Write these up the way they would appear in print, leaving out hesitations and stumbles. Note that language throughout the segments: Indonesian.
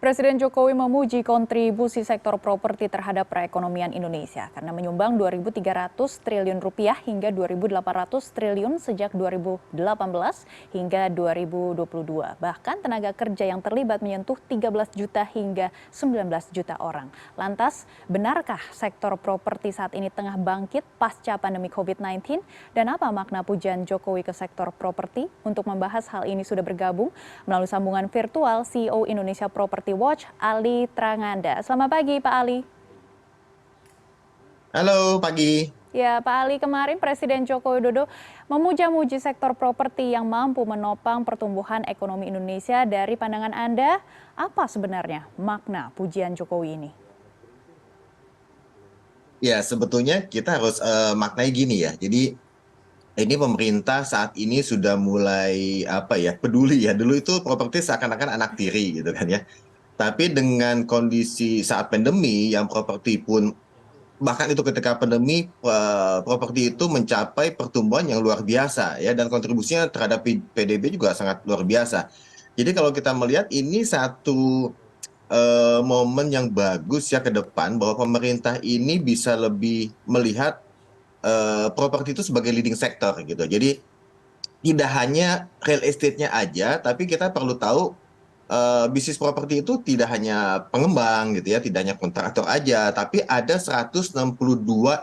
Presiden Jokowi memuji kontribusi sektor properti terhadap perekonomian Indonesia karena menyumbang 2.300 triliun rupiah hingga 2.800 triliun sejak 2018 hingga 2022. Bahkan tenaga kerja yang terlibat menyentuh 13 juta hingga 19 juta orang. Lantas, benarkah sektor properti saat ini tengah bangkit pasca pandemi COVID-19? Dan apa makna pujian Jokowi ke sektor properti? Untuk membahas hal ini sudah bergabung melalui sambungan virtual CEO Indonesia Property Watch, Ali Tranganda. Selamat pagi, Pak Ali. Halo, pagi. Ya, Pak Ali, kemarin Presiden Joko Widodo memuja-muji sektor properti yang mampu menopang pertumbuhan ekonomi Indonesia. Dari pandangan Anda, apa sebenarnya makna pujian Jokowi ini? Ya, sebetulnya kita harus maknai gini ya. Jadi ini pemerintah saat ini sudah mulai peduli ya. Dulu itu properti seakan-akan anak tiri gitu kan ya. Tapi dengan kondisi saat pandemi yang properti pun bahkan itu ketika pandemi properti itu mencapai pertumbuhan yang luar biasa ya, dan kontribusinya terhadap PDB juga sangat luar biasa. Jadi kalau kita melihat ini satu momen yang bagus ya ke depan, bahwa pemerintah ini bisa lebih melihat properti itu sebagai leading sector gitu. Jadi tidak hanya real estate-nya aja, tapi kita perlu tahu bisnis properti itu tidak hanya pengembang gitu ya, tidak hanya kontraktor aja, tapi ada 162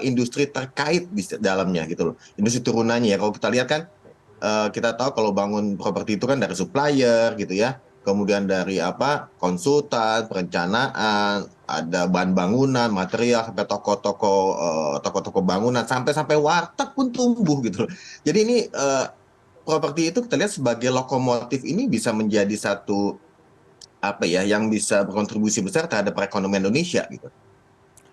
industri terkait di dalamnya gitu loh. Industri turunannya ya, kalau kita lihat kan kita tahu kalau bangun properti itu kan dari supplier gitu ya, kemudian dari konsultan, perencanaan, ada bahan bangunan, material, sampai toko-toko bangunan, sampai warteg pun tumbuh gitu loh. Jadi ini properti itu kita lihat sebagai lokomotif, ini bisa menjadi satu yang bisa berkontribusi besar terhadap perekonomian Indonesia gitu.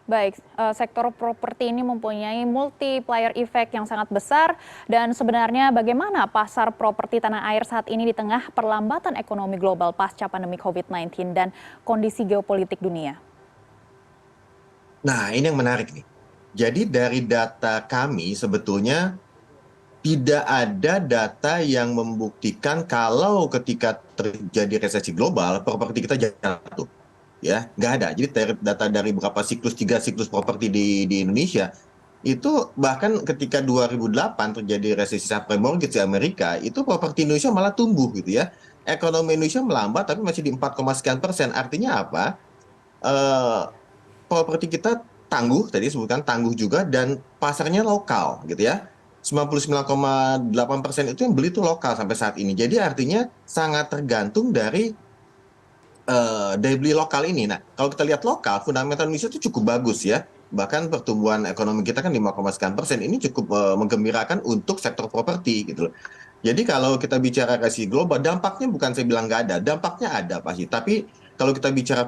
Baik, sektor properti ini mempunyai multiplier effect yang sangat besar, dan sebenarnya bagaimana pasar properti tanah air saat ini di tengah perlambatan ekonomi global pasca pandemi COVID-19 dan kondisi geopolitik dunia? Nah, ini yang menarik nih. Jadi dari data kami sebetulnya tidak ada data yang membuktikan kalau ketika terjadi resesi global, properti kita jatuh. Ya, nggak ada. Jadi data dari beberapa siklus, 3 siklus properti di Indonesia, itu bahkan ketika 2008 terjadi resesi subprime mortgage di Amerika, itu properti Indonesia malah tumbuh gitu ya. Ekonomi Indonesia melambat tapi masih di 4, sekian %. Artinya apa? Eh, Properti kita tangguh, tadi sebutkan tangguh juga, dan pasarnya lokal gitu ya. 99,8% itu yang beli itu lokal sampai saat ini. Jadi artinya sangat tergantung dari daya beli lokal ini. Nah, kalau kita lihat lokal, fundamental Indonesia itu cukup bagus ya. Bahkan pertumbuhan ekonomi kita kan 5, sekian %. Ini cukup menggembirakan untuk sektor properti gitu loh. Jadi kalau kita bicara resesi global, dampaknya bukan saya bilang nggak ada, dampaknya ada pasti. Tapi kalau kita bicara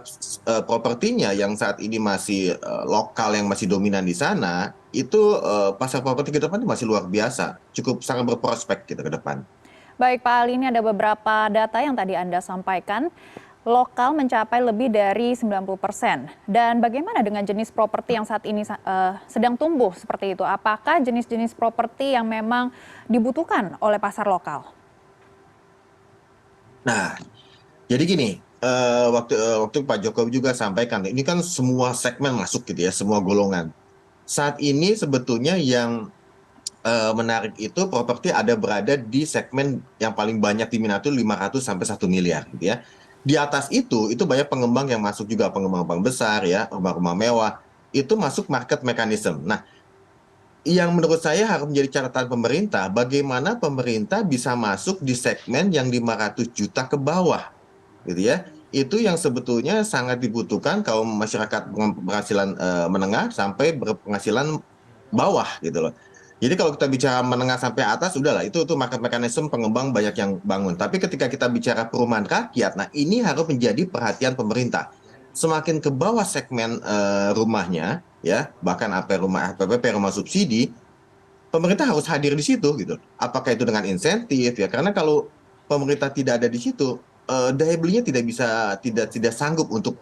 propertinya yang saat ini masih lokal, yang masih dominan di sana, itu pasar properti ke depan itu masih luar biasa, cukup sangat berprospek gitu ke depan. Baik, Pak Ali, ini ada beberapa data yang tadi Anda sampaikan. Lokal mencapai lebih dari 90%. Dan bagaimana dengan jenis properti yang saat ini sedang tumbuh seperti itu? Apakah jenis-jenis properti yang memang dibutuhkan oleh pasar lokal? Nah, jadi gini, waktu Pak Jokowi juga sampaikan, ini kan semua segmen masuk gitu ya, semua golongan. Saat ini sebetulnya yang menarik itu properti ada berada di segmen yang paling banyak diminati, 500 sampai 1 miliar gitu ya. Di atas itu banyak pengembang yang masuk juga, pengembang besar ya, rumah-rumah mewah, itu masuk market mechanism. Nah, yang menurut saya harus menjadi catatan pemerintah, bagaimana pemerintah bisa masuk di segmen yang 500 juta ke bawah gitu ya. Itu yang sebetulnya sangat dibutuhkan kaum masyarakat berpenghasilan menengah sampai berpenghasilan bawah gitu loh. Jadi kalau kita bicara menengah sampai atas, udahlah itu market mechanism, pengembang banyak yang bangun. Tapi ketika kita bicara perumahan rakyat, nah ini harus menjadi perhatian pemerintah. Semakin ke bawah segmen rumahnya, ya bahkan rumah RPP, rumah subsidi, pemerintah harus hadir di situ gitu. Apakah itu dengan insentif ya? Karena kalau pemerintah tidak ada di situ, daya belinya tidak sanggup untuk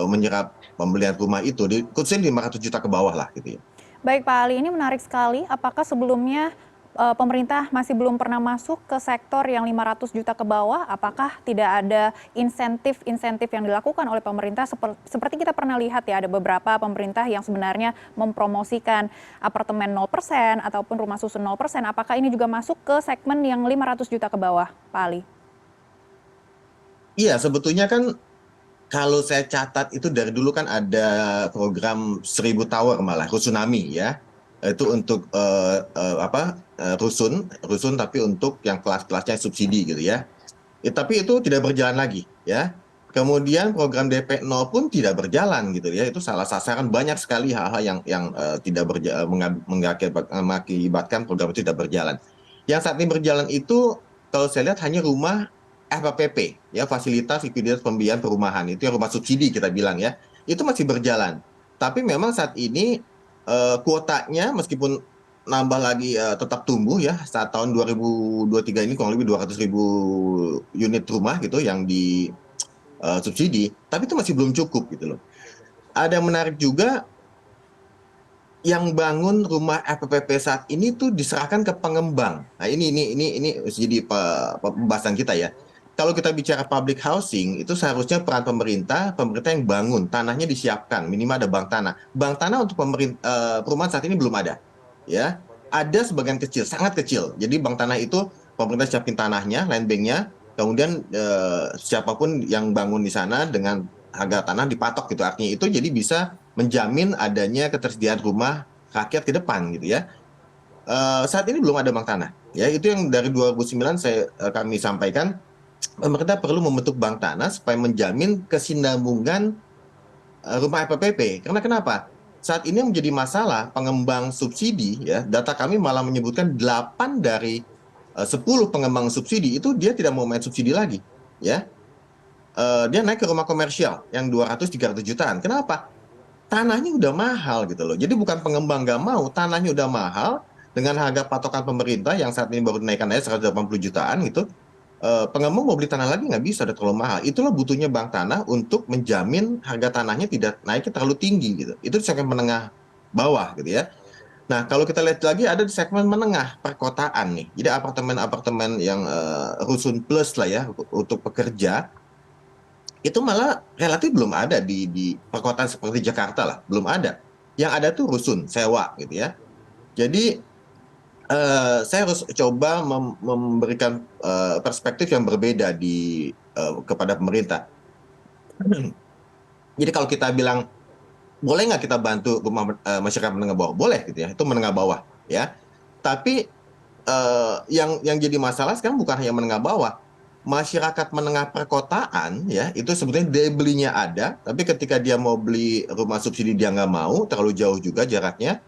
menyerap pembelian rumah itu, khususnya 500 juta ke bawah lah gitu ya. Baik, Pak Ali, ini menarik sekali. Apakah sebelumnya pemerintah masih belum pernah masuk ke sektor yang 500 juta ke bawah? Apakah tidak ada insentif-insentif yang dilakukan oleh pemerintah? Seperti kita pernah lihat ya, ada beberapa pemerintah yang sebenarnya mempromosikan apartemen 0% ataupun rumah susun 0%. Apakah ini juga masuk ke segmen yang 500 juta ke bawah, Pak Ali? Iya, sebetulnya kan kalau saya catat itu dari dulu kan ada program 1000 tower malah Rusunami ya. Itu untuk rusun tapi untuk yang kelas-kelasnya subsidi gitu ya. Tapi itu tidak berjalan lagi ya. Kemudian program DP 0 pun tidak berjalan gitu ya. Itu salah sasaran, banyak sekali hal-hal yang tidak mengakibatkan program itu tidak berjalan. Yang saat ini berjalan itu kalau saya lihat hanya rumah FPP ya, fasilitas likuiditas pembiayaan perumahan, itu yang rumah subsidi kita bilang ya, itu masih berjalan. Tapi memang saat ini kuotanya meskipun nambah lagi, tetap tumbuh ya, saat tahun 2023 ini kurang lebih 200.000 unit rumah gitu yang di subsidi, tapi itu masih belum cukup gitu loh. Ada yang menarik juga, yang bangun rumah FPP saat ini tuh diserahkan ke pengembang. Nah, ini jadi pembahasan kita ya. Kalau kita bicara public housing, itu seharusnya peran pemerintah yang bangun, tanahnya disiapkan, minimal ada bank tanah. Bank tanah untuk perumahan saat ini belum ada. Ya, ada sebagian kecil, sangat kecil. Jadi bank tanah itu pemerintah siapin tanahnya, land banknya, kemudian siapapun yang bangun di sana dengan harga tanah dipatok gitu. Artinya itu jadi bisa menjamin adanya ketersediaan rumah rakyat ke depan gitu ya. Saat ini belum ada bank tanah. Ya, itu yang dari 2009 kami sampaikan, pemerintah perlu membentuk bank tanah supaya menjamin kesinambungan rumah FPP. Karena kenapa? Saat ini yang menjadi masalah pengembang subsidi ya, data kami malah menyebutkan 8 dari 10 pengembang subsidi itu dia tidak mau main subsidi lagi, ya. Dia naik ke rumah komersial yang 200-300 jutaan. Kenapa? Tanahnya udah mahal gitu loh. Jadi bukan pengembang nggak mau, tanahnya udah mahal dengan harga patokan pemerintah yang saat ini baru dinaikkan aja 180 jutaan gitu. Pengembang mau beli tanah lagi nggak bisa, udah terlalu mahal. Itulah butuhnya bank tanah untuk menjamin harga tanahnya tidak naiknya terlalu tinggi gitu. Itu di segmen menengah bawah gitu ya. Nah, kalau kita lihat lagi ada di segmen menengah perkotaan nih. Jadi apartemen-apartemen yang rusun plus lah ya untuk pekerja, itu malah relatif belum ada di perkotaan seperti Jakarta lah, belum ada. Yang ada tuh rusun sewa gitu ya. Jadi saya harus coba memberikan perspektif yang berbeda kepada pemerintah. Jadi kalau kita bilang boleh nggak kita bantu rumah masyarakat menengah bawah, boleh gitu ya, itu menengah bawah ya. Tapi yang jadi masalah sekarang bukan hanya menengah bawah, masyarakat menengah perkotaan ya, itu sebetulnya daya belinya ada, tapi ketika dia mau beli rumah subsidi dia nggak mau, terlalu jauh juga jaraknya,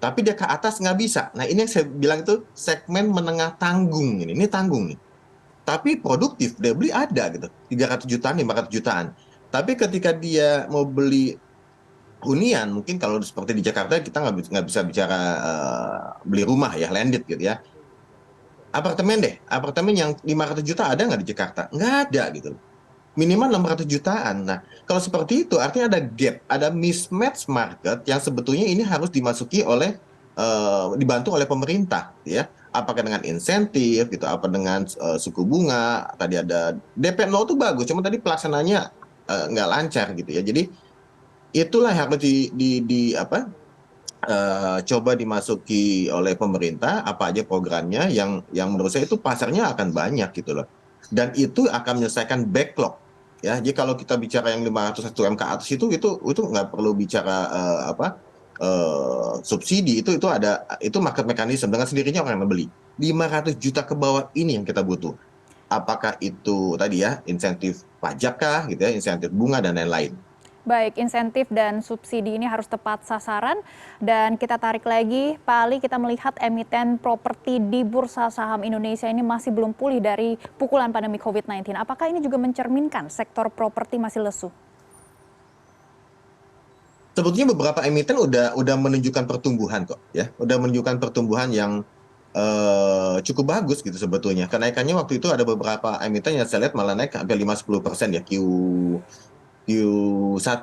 tapi dia ke atas nggak bisa. Nah, ini yang saya bilang itu segmen menengah tanggung, ini tanggung nih. Tapi produktif, daya beli ada gitu, 300 jutaan, 500 jutaan. Tapi ketika dia mau beli hunian, mungkin kalau seperti di Jakarta kita nggak bisa bicara beli rumah ya, landed gitu ya. Apartemen deh, apartemen yang 500 juta ada nggak di Jakarta? Nggak ada gitu. Minimal 600 jutaan. Nah, kalau seperti itu artinya ada gap, ada mismatch market yang sebetulnya ini harus dimasuki dibantu oleh pemerintah, ya. Apakah dengan insentif, gitu, apa dengan suku bunga, tadi ada DP 0 itu bagus, cuma tadi pelaksananya nggak lancar gitu ya. Jadi itulah yang harus coba dimasuki oleh pemerintah, apa aja programnya yang menurut saya itu pasarnya akan banyak gitu loh. Dan itu akan menyelesaikan backlog. Ya, jadi kalau kita bicara yang 501 M ke atas itu nggak perlu bicara subsidi, itu market mechanism dengan sendirinya orang yang membeli. 500 juta ke bawah ini yang kita butuh. Apakah itu tadi ya insentif pajak kah gitu ya, insentif bunga dan lain-lain. Baik, insentif dan subsidi ini harus tepat sasaran. Dan kita tarik lagi, Pak Ali, kita melihat emiten properti di Bursa Saham Indonesia ini masih belum pulih dari pukulan pandemi COVID-19. Apakah ini juga mencerminkan sektor properti masih lesu? Sebetulnya beberapa emiten udah menunjukkan pertumbuhan kok ya, udah menunjukkan pertumbuhan yang cukup bagus gitu sebetulnya. Kenaikannya waktu itu ada beberapa emiten yang saya lihat malah naik hampir 5-10% ya, Q1,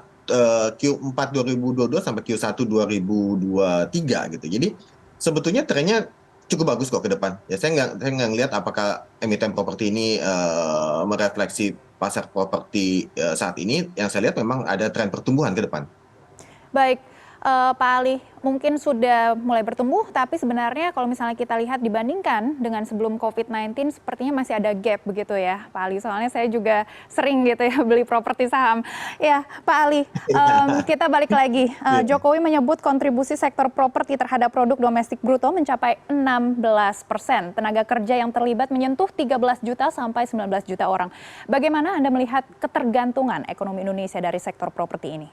Q4 2022 sampai Q1 2023 gitu. Jadi sebetulnya trennya cukup bagus kok ke depan. Ya saya nggak ngelihat apakah emiten properti ini merefleksi pasar properti saat ini. Yang saya lihat memang ada tren pertumbuhan ke depan. Baik, Pak Ali, mungkin sudah mulai bertumbuh, tapi sebenarnya kalau misalnya kita lihat dibandingkan dengan sebelum COVID-19, sepertinya masih ada gap begitu ya, Pak Ali. Soalnya saya juga sering gitu ya beli properti saham. Ya, Pak Ali, kita balik lagi. Iya. Jokowi menyebut kontribusi sektor properti terhadap produk domestik bruto mencapai 16%. Tenaga kerja yang terlibat menyentuh 13 juta sampai 19 juta orang. Bagaimana Anda melihat ketergantungan ekonomi Indonesia dari sektor properti ini?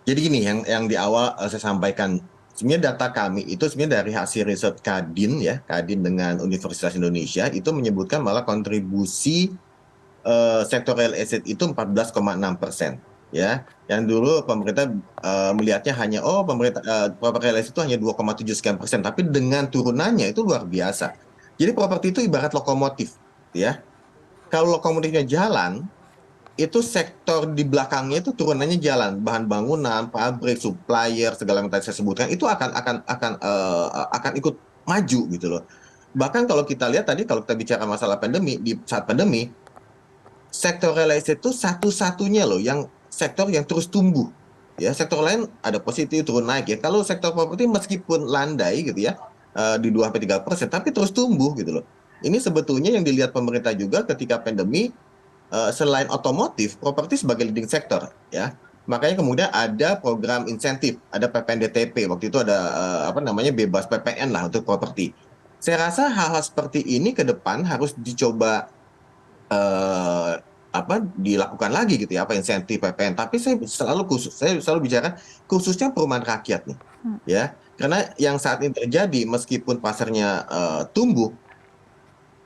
Jadi gini, yang di awal saya sampaikan, sebenarnya data kami itu sebenarnya dari hasil riset Kadin ya, Kadin dengan Universitas Indonesia itu menyebutkan malah kontribusi sektor real estate itu 14,6%. Ya, yang dulu pemerintah melihatnya hanya pemerintah properti real estate itu hanya 2,7 sekian persen, tapi dengan turunannya itu luar biasa. Jadi properti itu ibarat lokomotif, ya. Kalau lokomotifnya jalan, itu sektor di belakangnya itu turunannya jalan, bahan bangunan, pabrik, supplier, segala yang tadi saya sebutkan itu akan ikut maju gitu loh. Bahkan kalau kita lihat tadi, kalau kita bicara masalah pandemi, di saat pandemi sektor real estate itu satu-satunya loh yang sektor yang terus tumbuh. Ya, sektor lain ada positif turun naik ya. Kalau sektor properti meskipun landai gitu ya, di 2-3%, tapi terus tumbuh gitu loh. Ini sebetulnya yang dilihat pemerintah juga ketika pandemi, selain otomotif, properti sebagai leading sector ya. Makanya kemudian ada program insentif, ada PPNDTP, waktu itu ada apa namanya, bebas PPN lah untuk properti. Saya rasa hal-hal seperti ini ke depan harus dicoba eh, apa dilakukan lagi gitu ya, apa insentif PPN. Tapi saya selalu bicara khususnya perumahan rakyat nih, ya. Karena yang saat ini terjadi meskipun pasarnya tumbuh,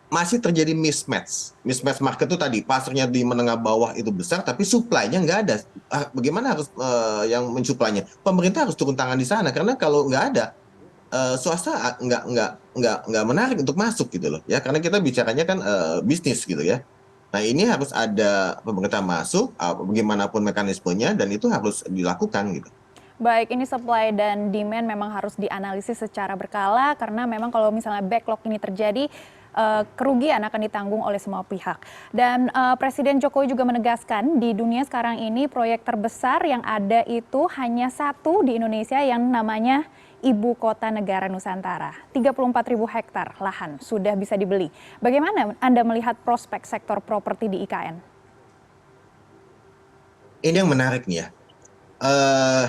masih terjadi mismatch. Mismatch market itu tadi, pasarnya di menengah bawah itu besar, tapi supply-nya nggak ada. Bagaimana harus yang mensuplainya? Pemerintah harus turun tangan di sana, karena kalau nggak ada, swasta nggak menarik untuk masuk gitu loh ya, karena kita bicaranya kan bisnis gitu ya. Nah, ini harus ada pemerintah masuk, bagaimanapun mekanismenya, dan itu harus dilakukan gitu. Baik, ini supply dan demand memang harus dianalisis secara berkala karena memang kalau misalnya backlog ini terjadi, kerugian akan ditanggung oleh semua pihak. Dan Presiden Jokowi juga menegaskan di dunia sekarang ini proyek terbesar yang ada itu hanya satu di Indonesia yang namanya Ibu Kota Negara Nusantara. 34.000 hektar lahan sudah bisa dibeli. Bagaimana Anda melihat prospek sektor properti di IKN? Ini yang menarik nih ya. Eh,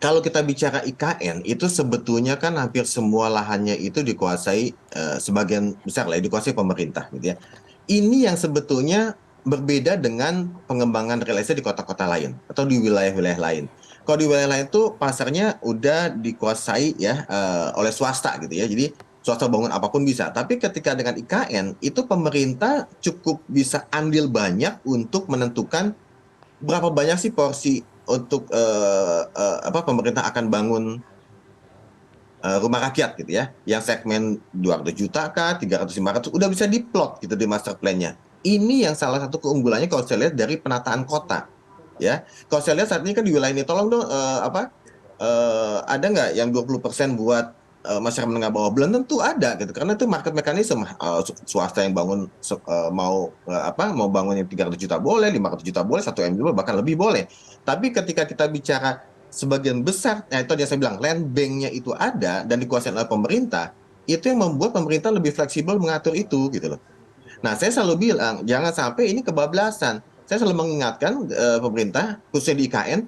Kalau kita bicara IKN, itu sebetulnya kan hampir semua lahannya itu dikuasai, sebagian besar lah, dikuasai pemerintah gitu ya. Ini yang sebetulnya berbeda dengan pengembangan real estate di kota-kota lain atau di wilayah-wilayah lain. Kalau di wilayah lain itu pasarnya udah dikuasai ya, oleh swasta gitu ya. Jadi swasta bangun apapun bisa. Tapi ketika dengan IKN, itu pemerintah cukup bisa andil banyak untuk menentukan berapa banyak sih porsi untuk apa pemerintah akan bangun rumah rakyat gitu ya, yang segmen 200 juta kah, 300, 500, udah bisa diplot gitu di master plan-nya. Ini yang salah satu keunggulannya kalau saya lihat dari penataan kota ya. Kalau saya lihat saat ini kan di wilayah ini, tolong dong ada nggak yang 20% buat masyarakat menengah bawah? Belum tentu ada gitu, karena itu market mekanisme. Swasta yang bangun mau bangun yang 300 juta boleh, 500 juta boleh, 1 M juga bahkan lebih boleh. Tapi ketika kita bicara sebagian besar, itu yang saya bilang, land bank-nya itu ada dan dikuasai oleh pemerintah, itu yang membuat pemerintah lebih fleksibel mengatur itu gitu loh. Nah, saya selalu bilang jangan sampai ini kebablasan. Saya selalu mengingatkan pemerintah, khususnya di IKN,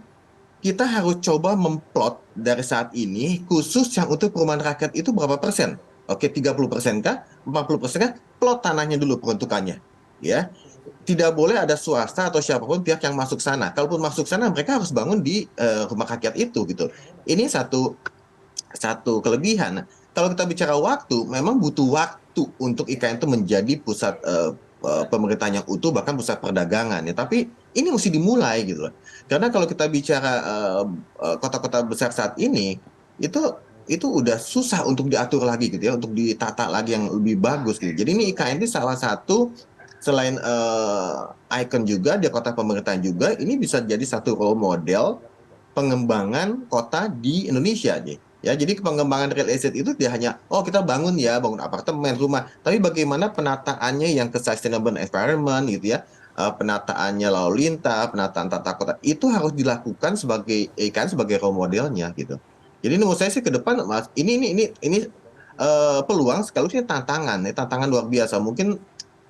kita harus coba memplot dari saat ini khusus yang untuk perumahan rakyat itu berapa persen. Oke, 30% kah? 40% kah? Plot tanahnya dulu peruntukannya. Ya, tidak boleh ada swasta atau siapapun pihak yang masuk sana. Kalaupun masuk sana, mereka harus bangun di rumah rakyat itu gitu. Ini satu kelebihan. Nah, kalau kita bicara waktu, memang butuh waktu untuk IKN itu menjadi pusat pemerintahan yang utuh, bahkan pusat perdagangan ya. Tapi ini mesti dimulai gitu loh. Karena kalau kita bicara kota-kota besar saat ini, itu itu udah susah untuk diatur lagi gitu ya, untuk ditata lagi yang lebih bagus gitu. Jadi ini IKN ini salah satu, selain ikon juga di kota pemerintahan juga, ini bisa jadi satu role model pengembangan kota di Indonesia. Ya, jadi pengembangan real estate itu tidak hanya, oh kita bangun ya, bangun apartemen, rumah, tapi bagaimana penataannya yang ke sustainable environment gitu ya, penataannya lalu lintas, penataan tata kota, itu harus dilakukan sebagai kan sebagai role modelnya gitu. Jadi menurut saya sih ke depan, Mas, ini peluang sekaligus ini tantangan, ya, tantangan luar biasa. Mungkin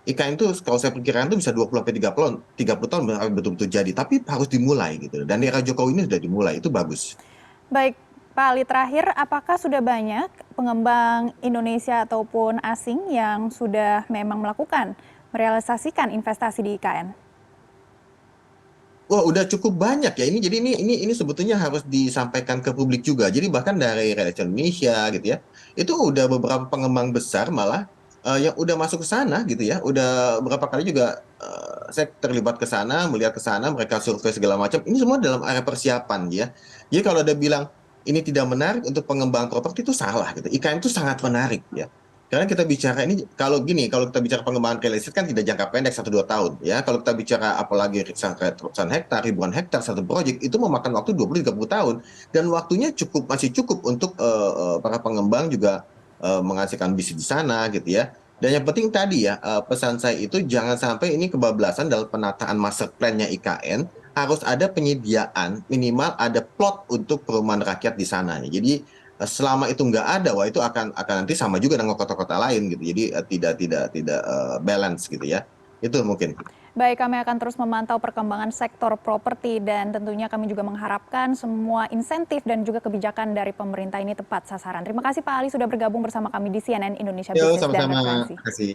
IKN itu kalau saya perkirakan itu bisa 20 sampai 30 tahun betul-betul jadi, tapi harus dimulai gitu. Dan era Jokowi ini sudah dimulai, itu bagus. Baik, Pak Ali, terakhir apakah sudah banyak pengembang Indonesia ataupun asing yang sudah memang merealisasikan investasi di IKN? Wah, udah cukup banyak ya ini. Jadi ini sebetulnya harus disampaikan ke publik juga. Jadi bahkan dari Real Estate Indonesia gitu ya, itu udah beberapa pengembang besar malah yang udah masuk ke sana gitu ya. Udah beberapa kali juga saya terlibat ke sana, melihat ke sana, mereka survei segala macam. Ini semua dalam area persiapan ya. Jadi kalau ada bilang ini tidak menarik untuk pengembang properti itu salah gitu. IKN itu sangat menarik ya. Karena kita bicara ini, kalau gini, kalau kita bicara pengembangan real estate kan tidak jangka pendek 1-2 tahun. Ya, kalau kita bicara apalagi ratusan hektar, ribuan hektar satu proyek, itu memakan waktu 20-30 tahun. Dan waktunya masih cukup untuk para pengembang juga menghasilkan bisnis di sana gitu ya. Dan yang penting tadi ya, pesan saya itu jangan sampai ini kebablasan dalam penataan master plan-nya IKN, harus ada penyediaan, minimal ada plot untuk perumahan rakyat di sana. Jadi selama itu nggak ada, wah itu akan nanti sama juga dengan kota-kota lain gitu. Jadi tidak balance gitu ya. Itu mungkin. Baik, kami akan terus memantau perkembangan sektor properti dan tentunya kami juga mengharapkan semua insentif dan juga kebijakan dari pemerintah ini tepat sasaran. Terima kasih Pak Ali sudah bergabung bersama kami di CNN Indonesia Yo, Bisnis dan sama-sama. Referensi. Terima kasih.